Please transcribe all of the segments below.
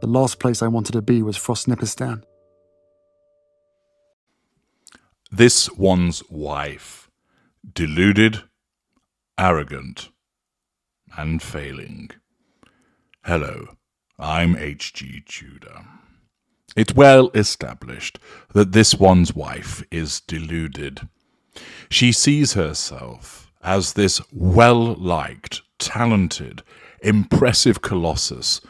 The last place I wanted to be was Frostnipistan. This one's wife. Deluded, arrogant, and failing. Hello, I'm H.G. Tudor. It's well established that this one's wife is deluded. She sees herself as this well-liked, talented, impressive colossus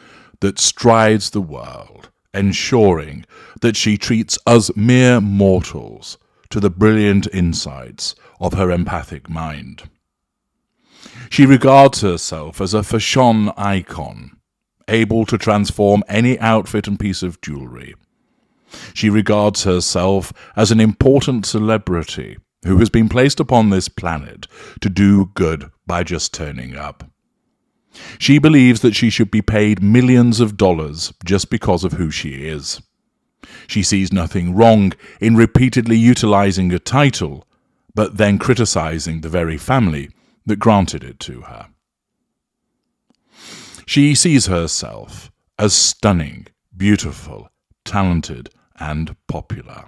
that strides the world, ensuring that she treats us mere mortals to the brilliant insights of her empathic mind. She regards herself as a fashion icon, able to transform any outfit and piece of jewellery. She regards herself as an important celebrity who has been placed upon this planet to do good by just turning up. She believes that she should be paid millions of dollars just because of who she is. She sees nothing wrong in repeatedly utilizing a title, but then criticizing the very family that granted it to her. She sees herself as stunning, beautiful, talented, and popular.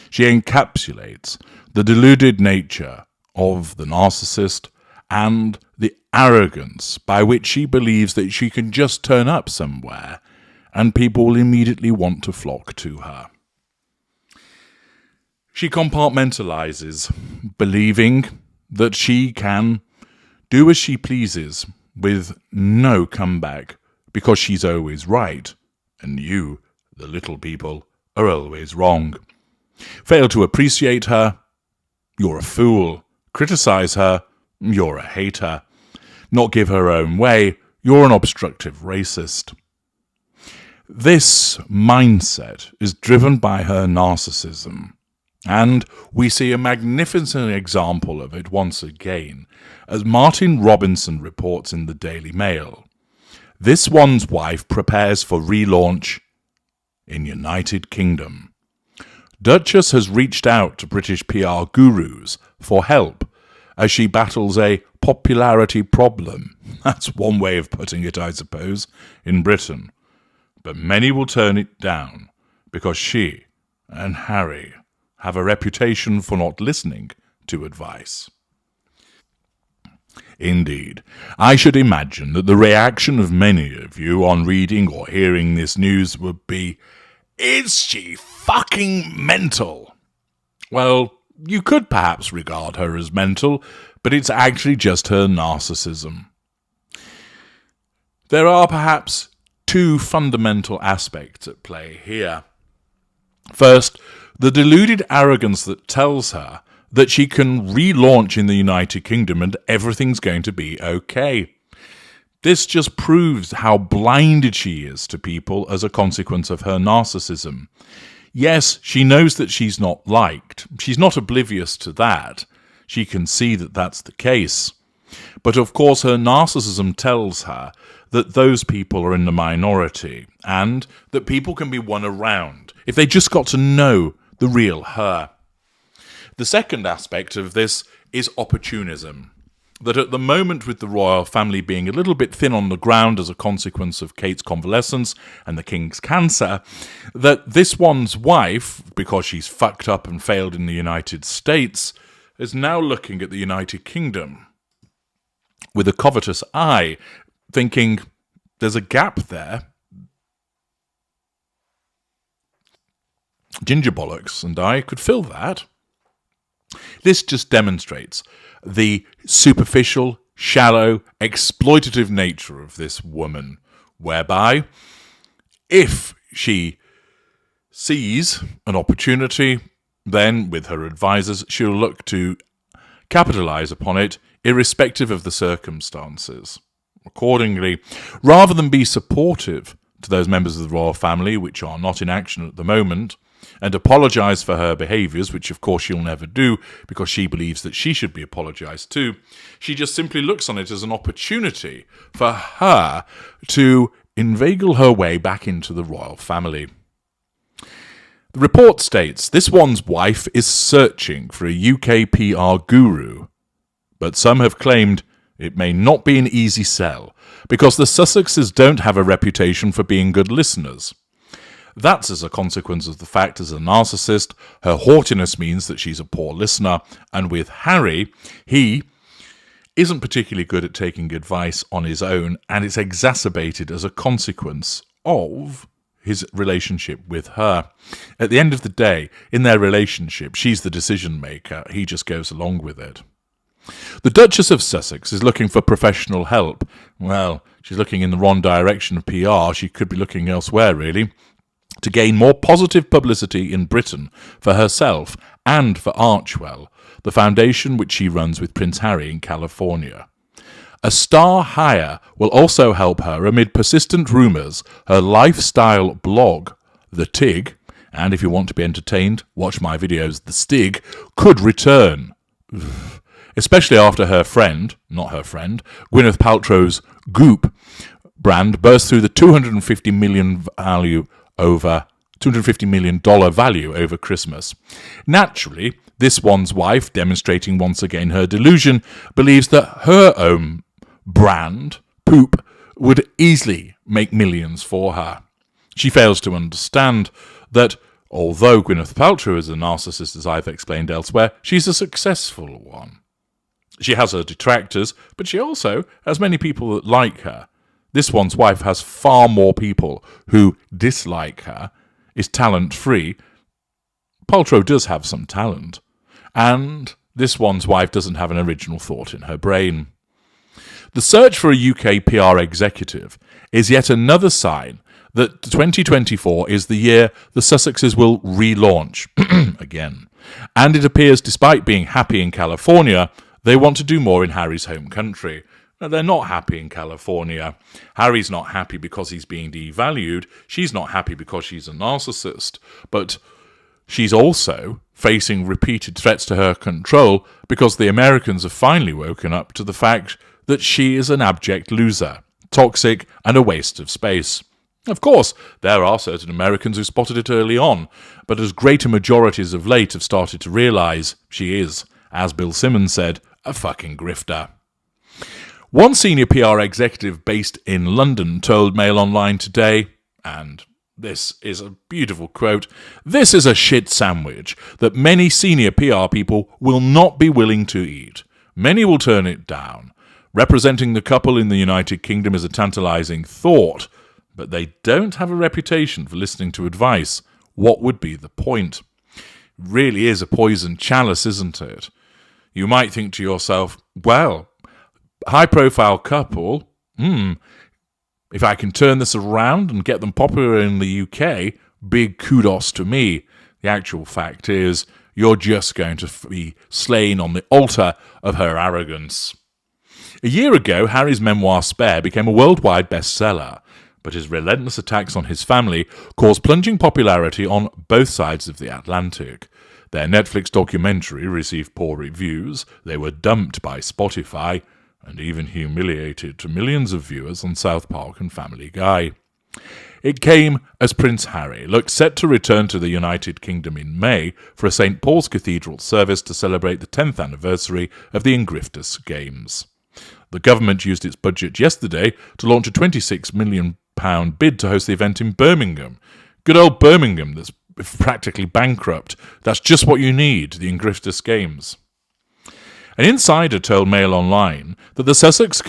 She encapsulates the deluded nature of the narcissist and the arrogance by which she believes that she can just turn up somewhere and people will immediately want to flock to her. She compartmentalizes, believing that she can do as she pleases with no comeback because she's always right, and you, the little people, are always wrong. Fail to appreciate her, you're a fool. Criticize her, you're a hater. Not give her own way, you're an obstructive racist. This mindset is driven by her narcissism, and we see a magnificent example of it once again, as Martin Robinson reports in the Daily Mail. This one's wife prepares for relaunch in United Kingdom. Duchess has reached out to British PR gurus for help as she battles a popularity problem. That's one way of putting it, I suppose, in Britain. But many will turn it down because she and Harry have a reputation for not listening to advice. Indeed, I should imagine that the reaction of many of you on reading or hearing this news would be, "Is she fucking mental?" Well, you could perhaps regard her as mental, but it's actually just her narcissism. There are perhaps two fundamental aspects at play here. First, the deluded arrogance that tells her that she can relaunch in the United Kingdom and everything's going to be okay. This just proves how blinded she is to people as a consequence of her narcissism. Yes, she knows that she's not liked. She's not oblivious to that. She can see that that's the case. But of course her narcissism tells her that those people are in the minority and that people can be won around if they just got to know the real her. The second aspect of this is opportunism. That at the moment, with the royal family being a little bit thin on the ground as a consequence of Kate's convalescence and the king's cancer, that this one's wife, because she's fucked up and failed in the United States, is now looking at the United Kingdom with a covetous eye, thinking there's a gap there. Ginger Bollocks and I could fill that. This just demonstrates the superficial, shallow, exploitative nature of this woman, whereby if she sees an opportunity, then with her advisors, she'll look to capitalize upon it, irrespective of the circumstances. Accordingly, rather than be supportive to those members of the royal family which are not in action at the moment, and apologise for her behaviours, which of course she'll never do because she believes that she should be apologised to, she just simply looks on it as an opportunity for her to inveigle her way back into the royal family. The report states this one's wife is searching for a UK PR guru, but some have claimed it may not be an easy sell because the Sussexes don't have a reputation for being good listeners. That's as a consequence of the fact, as a narcissist, her haughtiness means that she's a poor listener, and with Harry, he isn't particularly good at taking advice on his own, and it's exacerbated as a consequence of his relationship with her. At the end of the day, in their relationship, she's the decision maker, he just goes along with it. The Duchess of Sussex is looking for professional help. Well, she's looking in the wrong direction of PR, she could be looking elsewhere really, to gain more positive publicity in Britain for herself and for Archewell, the foundation which she runs with Prince Harry in California. A star hire will also help her amid persistent rumours her lifestyle blog, The Tig, and if you want to be entertained, watch my videos, The Stig, could return. Especially after her friend, not her friend, Gwyneth Paltrow's Goop brand burst through the $250 million value over Christmas. Naturally, this one's wife, demonstrating once again her delusion, believes that her own brand, Poop, would easily make millions for her. She fails to understand that, although Gwyneth Paltrow is a narcissist, as I've explained elsewhere, she's a successful one. She has her detractors, but she also has many people that like her. This one's wife has far more people who dislike her, is talent-free. Paltrow does have some talent, and this one's wife doesn't have an original thought in her brain. The search for a UK PR executive is yet another sign that 2024 is the year the Sussexes will relaunch again. And it appears, despite being happy in California, they want to do more in Harry's home country. Now, they're not happy in California. Harry's not happy because he's being devalued. She's not happy because she's a narcissist. But she's also facing repeated threats to her control because the Americans have finally woken up to the fact that she is an abject loser, toxic, and a waste of space. Of course, there are certain Americans who spotted it early on, but as greater majorities of late have started to realise, she is, as Bill Simmons said, a fucking grifter. One senior PR executive based in London told Mail Online today, and this is a beautiful quote, "This is a shit sandwich that many senior PR people will not be willing to eat. Many will turn it down. Representing the couple in the United Kingdom is a tantalising thought, but they don't have a reputation for listening to advice. What would be the point?" Really is a poisoned chalice, isn't it? You might think to yourself, well, high-profile couple, if I can turn this around and get them popular in the UK, big kudos to me. The actual fact is, you're just going to be slain on the altar of her arrogance. A year ago, Harry's memoir Spare became a worldwide bestseller, but his relentless attacks on his family caused plunging popularity on both sides of the Atlantic. Their Netflix documentary received poor reviews, they were dumped by Spotify, and even humiliated to millions of viewers on South Park and Family Guy. It came as Prince Harry looked set to return to the United Kingdom in May for a St. Paul's Cathedral service to celebrate the 10th anniversary of the Ingrifftus Games. The government used its budget yesterday to launch a £26 million bid to host the event in Birmingham. Good old Birmingham that's practically bankrupt. That's just what you need, the Ingrifftus Games. An insider told Mail Online that the Sussexes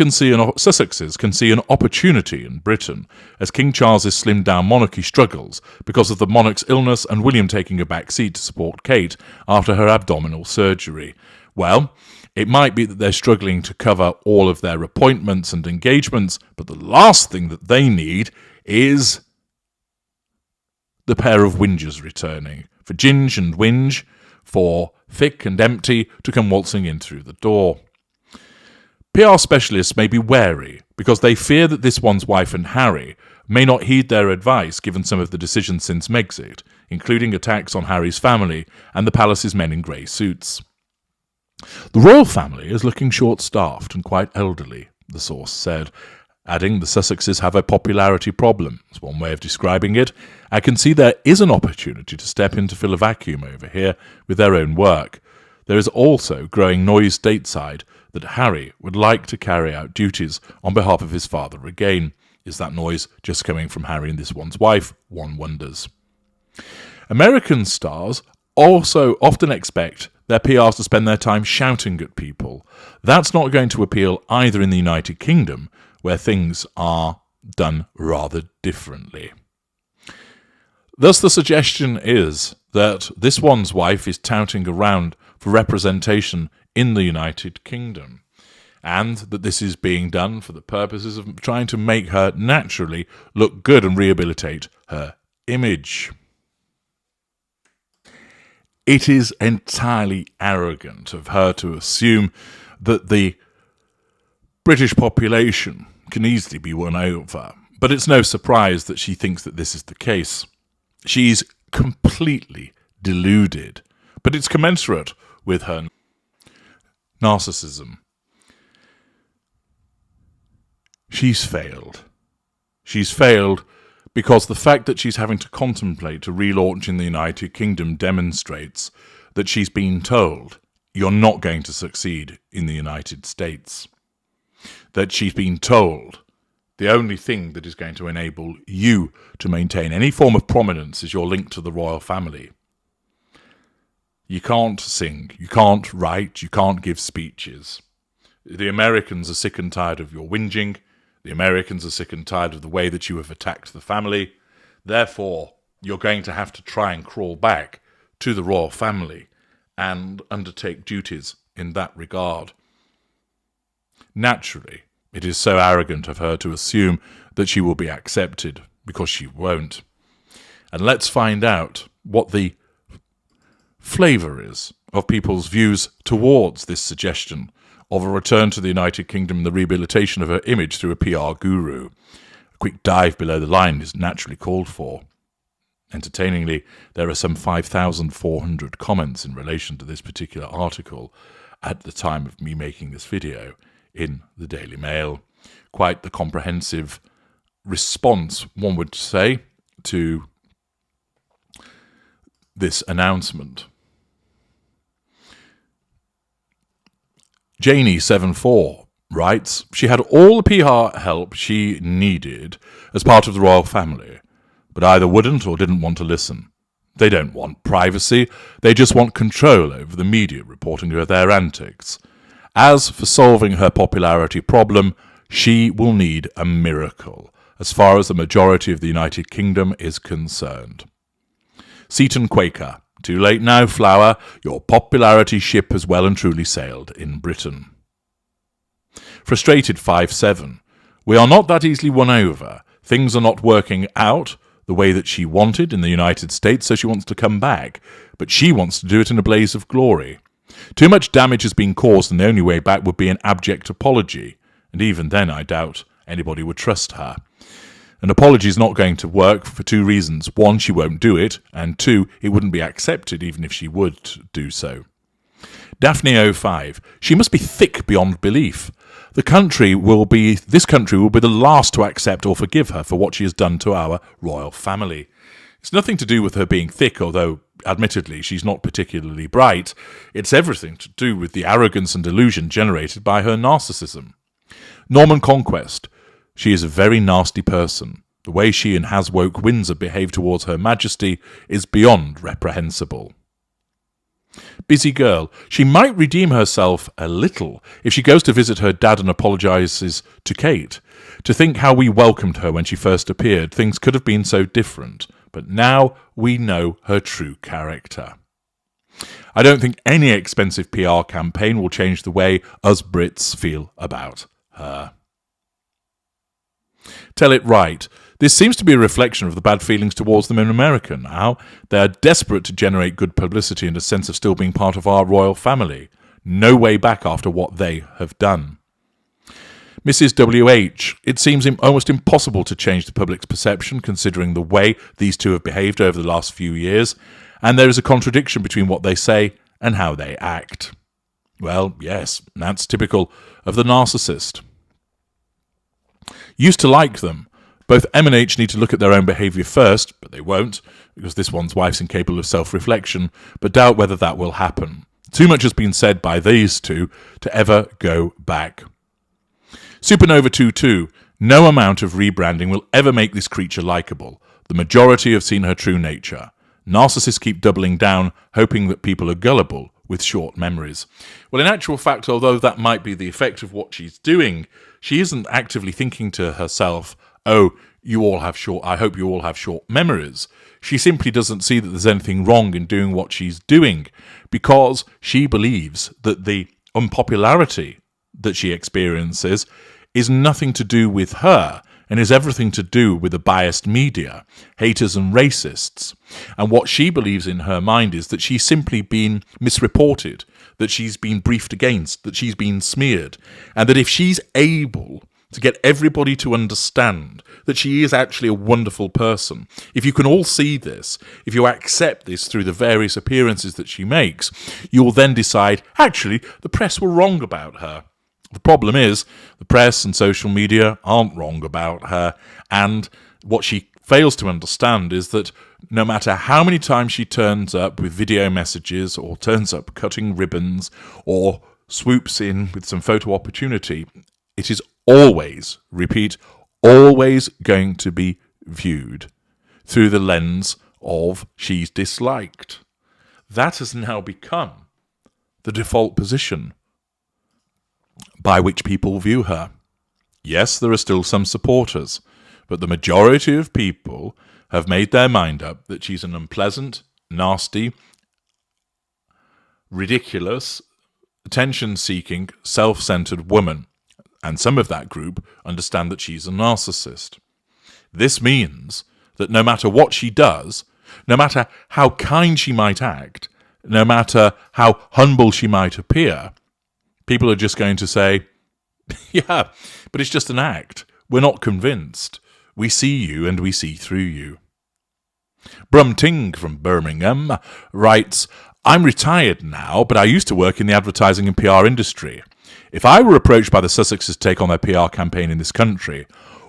can see an opportunity in Britain as King Charles's slimmed-down monarchy struggles because of the monarch's illness and William taking a back seat to support Kate after her abdominal surgery. Well, it might be that they're struggling to cover all of their appointments and engagements, but the last thing that they need is the pair of whingers returning, for Ginge and Whinge, for Thick and Empty to come waltzing in through the door. PR specialists may be wary because they fear that this one's wife and Harry may not heed their advice given some of the decisions since Megxit, including attacks on Harry's family and the palace's men in grey suits. The royal family is looking short-staffed and quite elderly, the source said, adding the Sussexes have a popularity problem. That's one way of describing it. I can see there is an opportunity to step in to fill a vacuum over here with their own work. There is also growing noise stateside that Harry would like to carry out duties on behalf of his father again. Is that noise just coming from Harry and this one's wife? One wonders. American stars also often expect their PRs to spend their time shouting at people. That's not going to appeal either in the United Kingdom, where things are done rather differently. Thus, the suggestion is that this one's wife is touting around for representation in the United Kingdom, and that this is being done for the purposes of trying to make her naturally look good and rehabilitate her image. It is entirely arrogant of her to assume that the British population can easily be won over, but it's no surprise that she thinks that this is the case. She's completely deluded, but it's commensurate with her narcissism. She's failed. She's failed because the fact that she's having to contemplate a relaunch in the United Kingdom demonstrates that she's been told, you're not going to succeed in the United States. That she's been told, the only thing that is going to enable you to maintain any form of prominence is your link to the royal family. You can't sing, you can't write, you can't give speeches. The Americans are sick and tired of your whinging. The Americans are sick and tired of the way that you have attacked the family. Therefore, you're going to have to try and crawl back to the royal family and undertake duties in that regard. Naturally, it is so arrogant of her to assume that she will be accepted, because she won't. And let's find out what the flavour is of people's views towards this suggestion of a return to the United Kingdom and the rehabilitation of her image through a PR guru. A quick dive below the line is naturally called for. Entertainingly, there are some 5,400 comments in relation to this particular article at the time of me making this video in the Daily Mail. Quite the comprehensive response, one would say, to this announcement. Janie74 writes, she had all the PR help she needed as part of the royal family, but either wouldn't or didn't want to listen. They don't want privacy, they just want control over the media reporting of their antics. As for solving her popularity problem, she will need a miracle, as far as the majority of the United Kingdom is concerned. Seaton Quaker, too late now, Flower. Your popularity ship has well and truly sailed in Britain. Frustrated 5-7. We are not that easily won over. Things are not working out the way that she wanted in the United States, so she wants to come back. But she wants to do it in a blaze of glory. Too much damage has been caused, and the only way back would be an abject apology. And even then, I doubt anybody would trust her. An apology is not going to work for two reasons. One, she won't do it, and two, it wouldn't be accepted even if she would do so. Daphne05, she must be thick beyond belief. This country will be the last to accept or forgive her for what she has done to our royal family. It's nothing to do with her being thick, although, admittedly, she's not particularly bright. It's everything to do with the arrogance and delusion generated by her narcissism. Norman Conquest, she is a very nasty person. The way she and Haswoke Windsor behave towards Her Majesty is beyond reprehensible. Busy girl, she might redeem herself a little if she goes to visit her dad and apologises to Kate. To think how we welcomed her when she first appeared, things could have been so different, but now we know her true character. I don't think any expensive PR campaign will change the way us Brits feel about her. Tell it right. This seems to be a reflection of the bad feelings towards them in America now. They are desperate to generate good publicity and a sense of still being part of our royal family. No way back after what they have done. Mrs. W.H., it seems almost impossible to change the public's perception considering the way these two have behaved over the last few years, and there is a contradiction between what they say and how they act. Well, yes, that's typical of the narcissist. Used to like them. Both M and H need to look at their own behaviour first, but they won't, because this one's wife's incapable of self-reflection, but doubt whether that will happen. Too much has been said by these two to ever go back. Supernova 2-2. No amount of rebranding will ever make this creature likeable. The majority have seen her true nature. Narcissists keep doubling down, hoping that people are gullible with short memories. Well, in actual fact, although that might be the effect of what she's doing, she isn't actively thinking to herself, oh, I hope you all have short memories. She simply doesn't see that there's anything wrong in doing what she's doing, because she believes that the unpopularity that she experiences is nothing to do with her, and is everything to do with the biased media, haters and racists. And what she believes in her mind is that she's simply been misreported, that she's been briefed against, that she's been smeared, and that if she's able to get everybody to understand that she is actually a wonderful person, if you can all see this, if you accept this through the various appearances that she makes, you'll then decide, actually, the press were wrong about her. The problem is, the press and social media aren't wrong about her, and what she fails to understand is that no matter how many times she turns up with video messages, or turns up cutting ribbons, or swoops in with some photo opportunity, it is always, repeat, always going to be viewed through the lens of she's disliked. That has now become the default position by which people view her. Yes, there are still some supporters, but the majority of people have made their mind up that she's an unpleasant, nasty, ridiculous, attention-seeking, self-centered woman, and some of that group understand that she's a narcissist. This means that no matter what she does, no matter how kind she might act, no matter how humble she might appear, people are just going to say, yeah, but it's just an act. We're not convinced. We see you and we see through you. Brumting from Birmingham writes, I'm retired now, but I used to work in the advertising and PR industry. If I were approached by the Sussexes to take on their PR campaign in this country,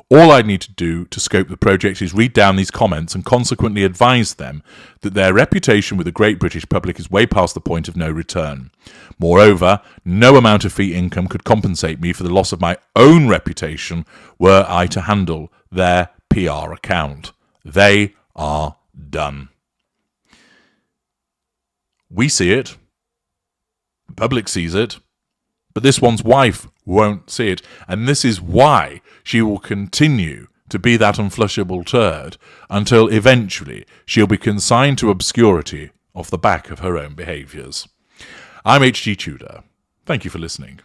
all I'd need to do to scope the project is read down these comments and consequently advise them that their reputation with the great British public is way past the point of no return. Moreover, no amount of fee income could compensate me for the loss of my own reputation were I to handle their PR account. They are done. We see it. The public sees it. But this one's wife won't see it, and this is why she will continue to be that unflushable turd until eventually she'll be consigned to obscurity off the back of her own behaviours. I'm H.G. Tudor. Thank you for listening.